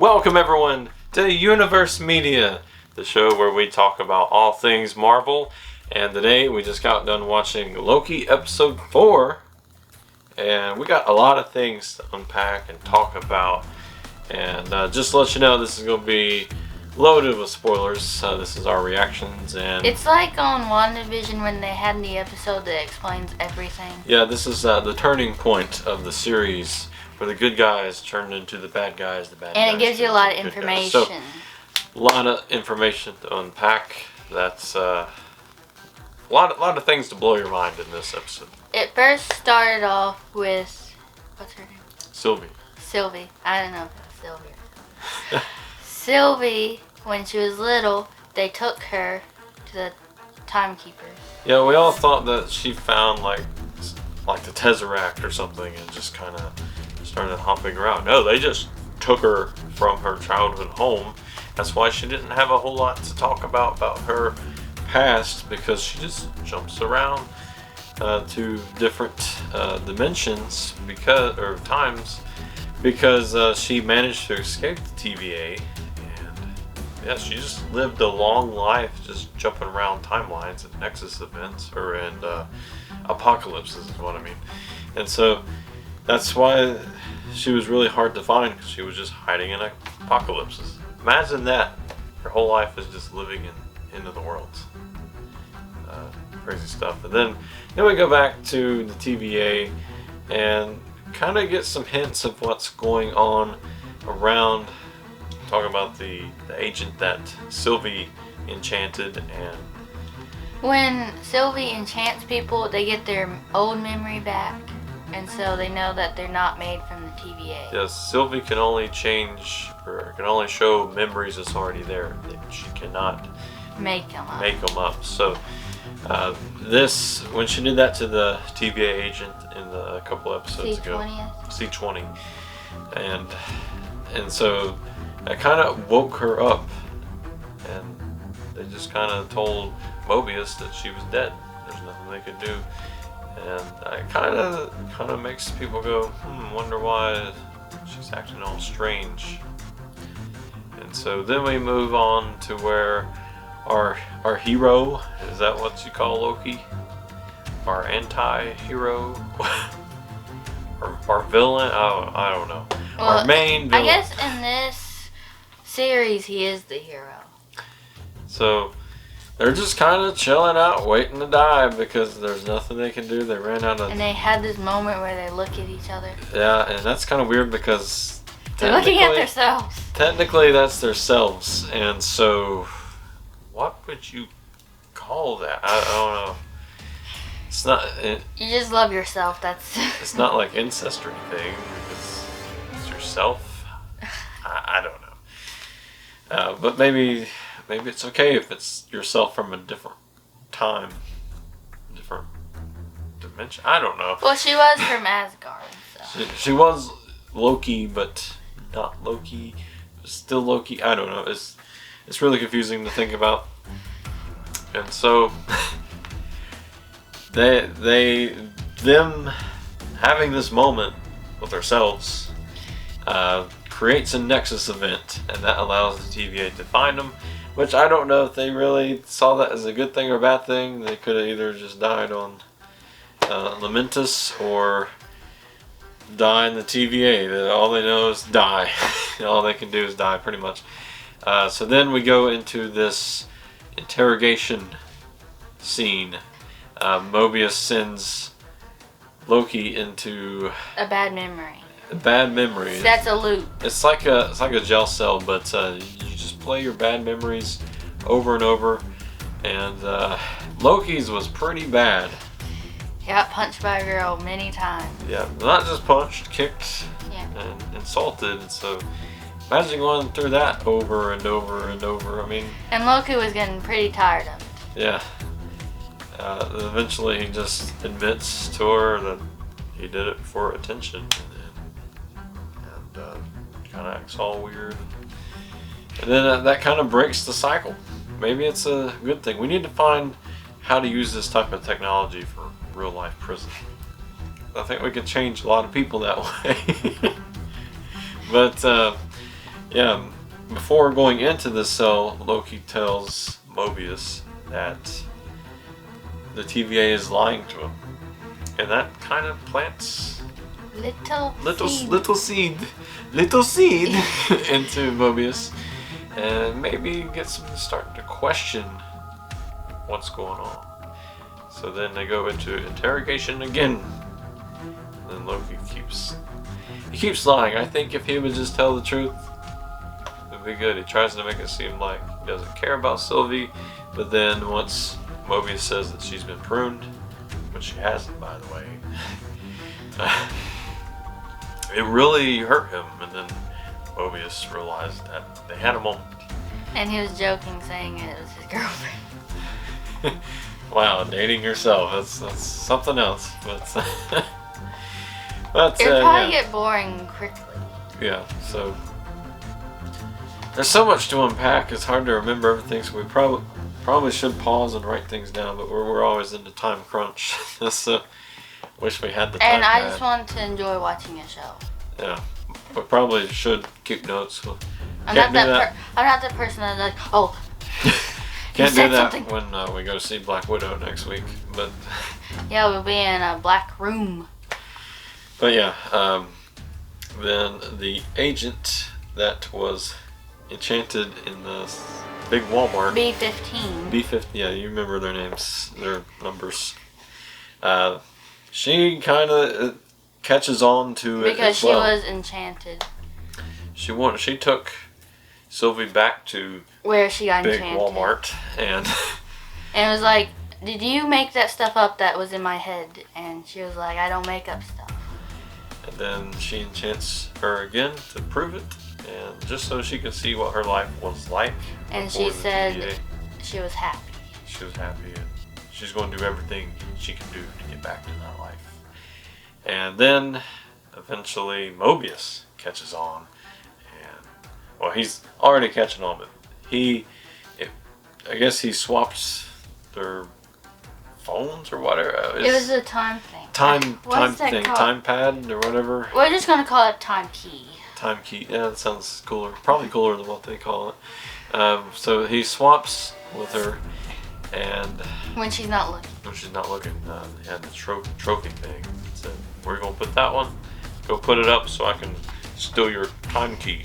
Welcome everyone to Universe Media, the show where we talk about all things Marvel. And today we just got done watching Loki episode 4. And we got a lot of things to unpack and talk about. And just to let you know, this is going to be loaded with spoilers. This is our reactions. And it's like on WandaVision when they had the episode that explains everything. Yeah, this is the turning point of the series where the good guys turned into the bad guys. And it gives you a lot of information. So, a lot of information to unpack. That's a lot of things to blow your mind in this episode. It first started off with, what's her name? Sylvie. I don't know if it's Sylvie. Sylvie, when she was little, they took her to the timekeeper. Yeah, we all thought that she found like the Tesseract or something and just kind of started hopping around. No, they just took her from her childhood home. That's why she didn't have a whole lot to talk about her past, because she just jumps around to different dimensions or times because she managed to escape the TVA. And yeah, she just lived a long life just jumping around timelines and Nexus events and apocalypses is what I mean. And so that's why she was really hard to find, because she was just hiding in apocalypses. Imagine that. Her whole life is just living in into the worlds. Crazy stuff. And then we go back to the TVA and kind of get some hints of what's going on around. Talking about the agent that Sylvie enchanted. And when Sylvie enchants people, they get their old memory back. And so they know that they're not made from the TVA. Yes, Sylvie can only change, or can only show memories that's already there. She cannot make them up. So when she did that to the TVA agent in a couple episodes ago, C20, and so that kind of woke her up, and they just kind of told Mobius that she was dead. There's nothing they could do. And it kind of makes people go, wonder why she's acting all strange. And so then we move on to where our hero, is that what you call Loki? Our anti-hero? our villain? I don't know. Well, our main villain. I guess in this series he is the hero. So they're just kind of chilling out, waiting to die because there's nothing they can do. They ran out of... And they had this moment where they look at each other. Yeah, and that's kind of weird because... They're looking at themselves. Technically, that's their selves. And so, what would you call that? I don't know. It's not... You just love yourself. That's... It's not like incest or anything. It's yourself. I don't know. But maybe it's okay if it's yourself from a different time, different dimension. I don't know. Well, she was from Asgard. So. She was Loki, but not Loki. Still Loki. I don't know. It's really confusing to think about. And so them having this moment with themselves creates a Nexus event, and that allows the TVA to find them. Which I don't know if they really saw that as a good thing or a bad thing. They could have either just died on Lamentus or die in the TVA. All they know is die. All they can do is die, pretty much. So then we go into this interrogation scene. Mobius sends Loki into a bad memory. Bad memory. That's a loop. It's like a jail cell, but you just play your bad memories over and over. And Loki's was pretty bad. He got punched by a girl many times. Yeah, not just punched, kicked, and insulted. So imagine going through that over and over and over. I mean. And Loki was getting pretty tired of it. Yeah. Eventually, he just admits to her that he did it for attention. Kind of acts all weird, and then that kind of breaks the cycle. Maybe it's a good thing. We need to find how to use this type of technology for real life prison. I think we could change a lot of people that way. But Yeah, before going into the cell, Loki tells Mobius that the TVA is lying to him. And that kind of plants little seed into Mobius, and maybe gets him to start to question what's going on. So then they go into interrogation again. And Loki keeps lying. I think if he would just tell the truth, it'd be good. He tries to make it seem like he doesn't care about Sylvie, but then once Mobius says that she's been pruned, which she hasn't, by the way, it really hurt him. And then Mobius realized that they had a moment. And he was joking, saying it was his girlfriend. Wow, dating yourself, that's something else. But it'll probably get boring quickly. Yeah, so there's so much to unpack. It's hard to remember everything, so we probably should pause and write things down. But we're always in the time crunch. So wish we had the time. And I just want to enjoy watching a show. Yeah, we probably should keep notes. I'm not that person that's like, oh. Can't do that when we go see Black Widow next week. But yeah, we'll be in a black room. But yeah, then the agent that was enchanted in the big Walmart. B-15. B-15, yeah, you remember their names, their numbers. She kind of catches on to it because as well. she was enchanted. She took Sylvie back to where she got big enchanted. Walmart and it was like, did you make that stuff up that was in my head? And she was like, I don't make up stuff. And then she enchants her again to prove it, and just so she could see what her life was like. And she said she was happy. She was happy, and she's going to do everything she can do to get back to that life. And then eventually Mobius catches on, and well, he's already catching on, but I guess he swaps their phones or whatever. It was a time thing. Time thing, time pad or whatever. We're just gonna call it time key. Time key, yeah, that sounds cooler. Probably cooler than what they call it. So he swaps with her, and when she's not looking. When she's not looking, he had the trophy thing. Said, "Where you gonna put that one? Go put it up so I can steal your time key."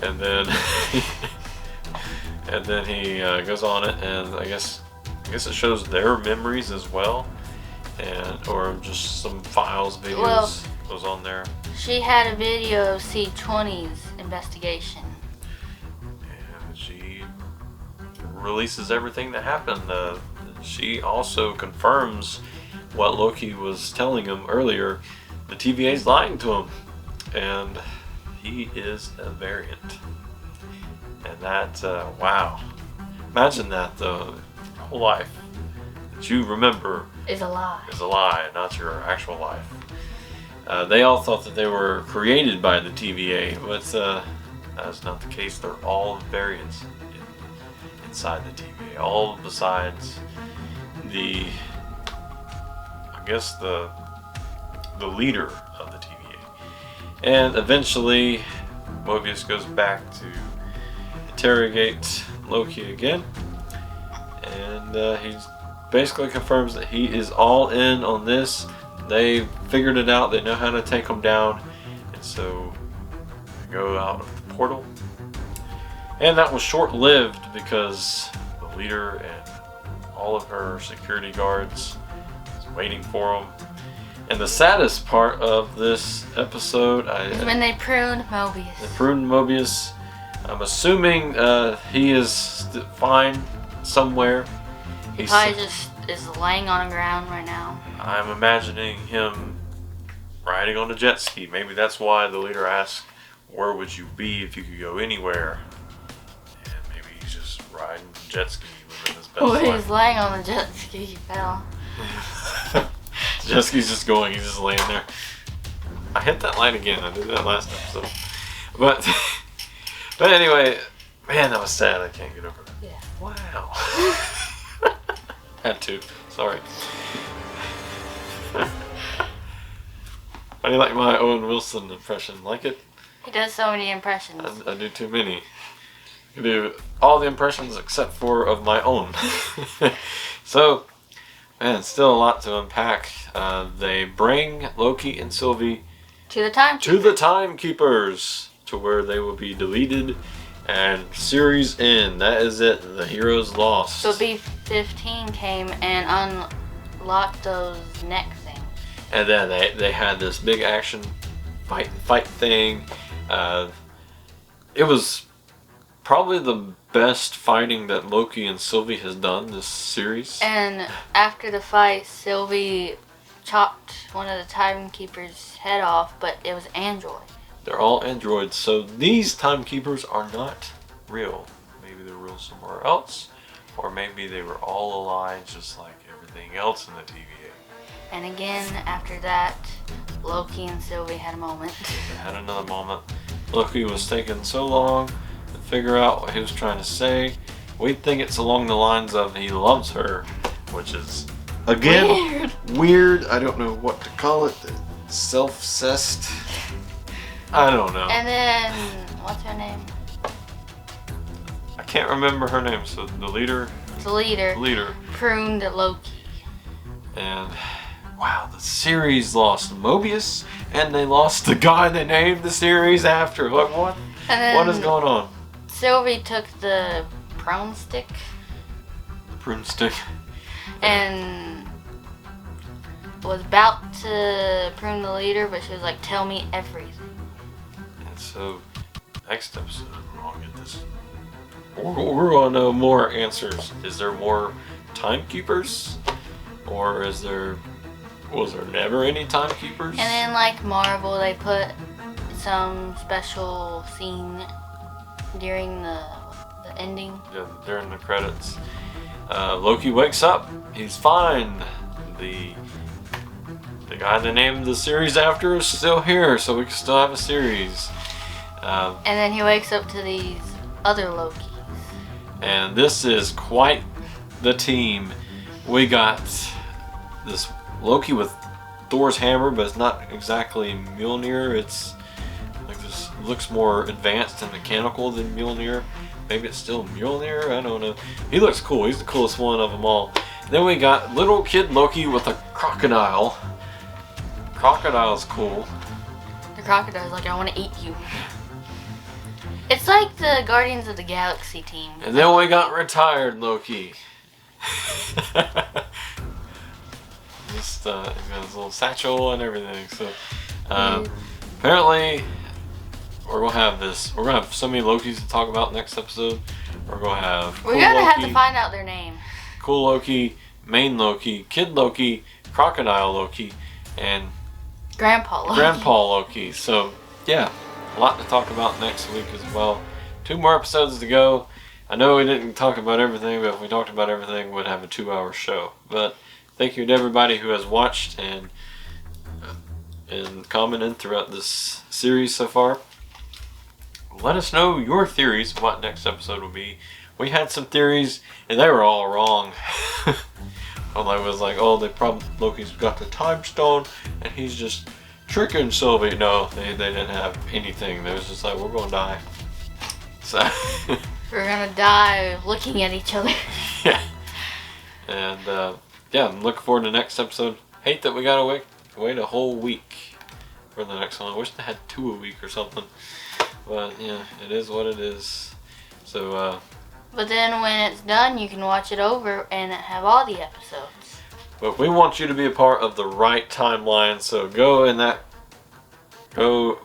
And then and then he goes on it, and I guess it shows their memories as well, or just some files, videos goes on there. She had a video of C20's investigation. And she releases everything that happened. She also confirms what Loki was telling him earlier. The TVA's lying to him, and he is a variant. And that, wow. Imagine that, though. Your whole life that you remember is a lie, not your actual life. They all thought that they were created by the TVA, but that's not the case. They're all variants inside the TVA. All besides the leader of the TVA. And eventually, Mobius goes back to interrogate Loki again, and he basically confirms that he is all in on this. They figured it out. They know how to take him down, and so they go out of the portal. And that was short-lived because the leader and all of her security guards was waiting for him. And the saddest part of this episode is when they pruned Mobius. They pruned Mobius. I'm assuming he is fine somewhere. He probably just is laying on the ground right now. I'm imagining him riding on a jet ski. Maybe that's why the leader asked, where would you be if you could go anywhere? And maybe he's just riding a jet ski living his best life. He's laying on the jet ski, he fell. Jet ski's just going, he's just laying there. I hit that line again. I did that last episode. But anyway, man, that was sad. I can't get over it. Yeah. Wow. Had to. Sorry. How do you like my Owen Wilson impression? Like it? He does so many impressions. I do too many. I can do all the impressions except for of my own. So, man, still a lot to unpack. They bring Loki and Sylvie To the timekeepers. to the timekeepers, to where they will be deleted, and series end. That is it. The heroes lost. So B-15 came and unlocked those neck things. And then they had this big action fight thing. It was probably the best fighting that Loki and Sylvie has done this series. And after the fight, Sylvie chopped one of the timekeepers' head off, but it was android. They're all androids, so these timekeepers are not real. Maybe they're real somewhere else, or maybe they were all alive just like everything else in the TVA. And again, after that, Loki and Sylvie had a moment. They had another moment. Loki was taking so long to figure out what he was trying to say. We think it's along the lines of he loves her, which is, again, weird. I don't know what to call it. Self-obsessed. I don't know. And then, what's her name? I can't remember her name, so the leader. The leader. Pruned Loki. And wow, the series lost Mobius, and they lost the guy they named the series after. Like, what? What is going on? Sylvie took the prune stick. The prune stick. And was about to prune the leader, but she was like, "Tell me everything." And so, next episode, we're gonna get this. We're gonna know more answers. Is there more timekeepers, or was there never any timekeepers? And then, like Marvel, they put some special scene during the ending. Yeah, during the credits. Loki wakes up. He's fine. The guy they named the series after is still here, so we can still have a series. And then he wakes up to these other Lokis. And this is quite the team. We got this Loki with Thor's hammer, but it's not exactly Mjolnir. It's like this, looks more advanced and mechanical than Mjolnir. Maybe it's still Mjolnir, I don't know. He looks cool. He's the coolest one of them all. Then we got little kid Loki with a crocodile. Crocodile's cool. The crocodile's like, "I want to eat you." It's like the Guardians of the Galaxy team. And then we got retired Loki. Just he got his little satchel and everything. So apparently we're gonna have this. We're gonna have so many Lokis to talk about next episode. We're gonna have. We're gonna have to find out their name. Cool Loki, main Loki, Kid Loki, Crocodile Loki, and Grandpa Loki. Grandpa Loki. So yeah, a lot to talk about next week as well. 2 more episodes to go. I know we didn't talk about everything, but if we talked about everything, we'd have a 2-hour show. But thank you to everybody who has watched and commented throughout this series so far. Let us know your theories of what next episode will be. We had some theories, and they were all wrong. I was like, oh, Loki's got the time stone, and he's just tricking Sylvie. No, they didn't have anything. They was just like, we're gonna die. So we're gonna die looking at each other. Yeah. And yeah, I'm looking forward to the next episode. Hate that we gotta wait a whole week for the next one. I wish they had 2 a week or something. But yeah, it is what it is. So but then when it's done, you can watch it over and have all the episodes. But we want you to be a part of the right timeline, so go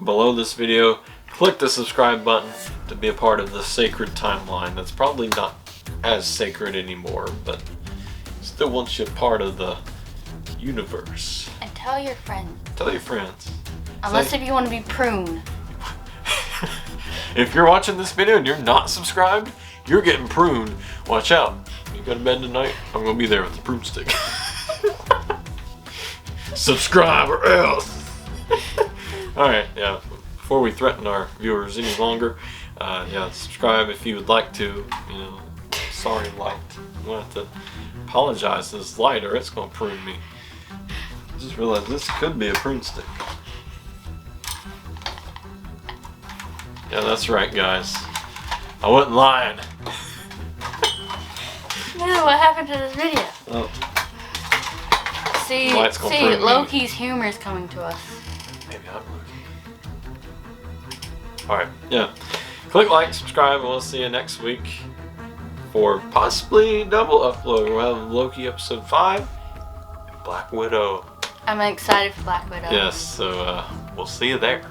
below this video, click the subscribe button to be a part of the sacred timeline. That's probably not as sacred anymore, but still wants you a part of the universe. And tell your friends. Tell your friends. Unless if you want to be pruned. If you're watching this video and you're not subscribed, you're getting pruned. Watch out. You go to bed tonight, I'm going to be there with the prune stick. Subscribe or else. Alright, yeah. Before we threaten our viewers any longer, yeah, subscribe if you would like to. You know, sorry, light. I'm going to have to apologize to this light or it's going to prune me. I just realized this could be a prune stick. Yeah, that's right, guys. I wasn't lying. No, what happened to this video? Oh, See, Light's gonna prove me. Loki's humor is coming to us. maybe I'm Loki. Alright, yeah. Click like, subscribe, and we'll see you next week for possibly double upload. We'll have Loki episode 5 and Black Widow. I'm excited for Black Widow. Yes, so we'll see you there.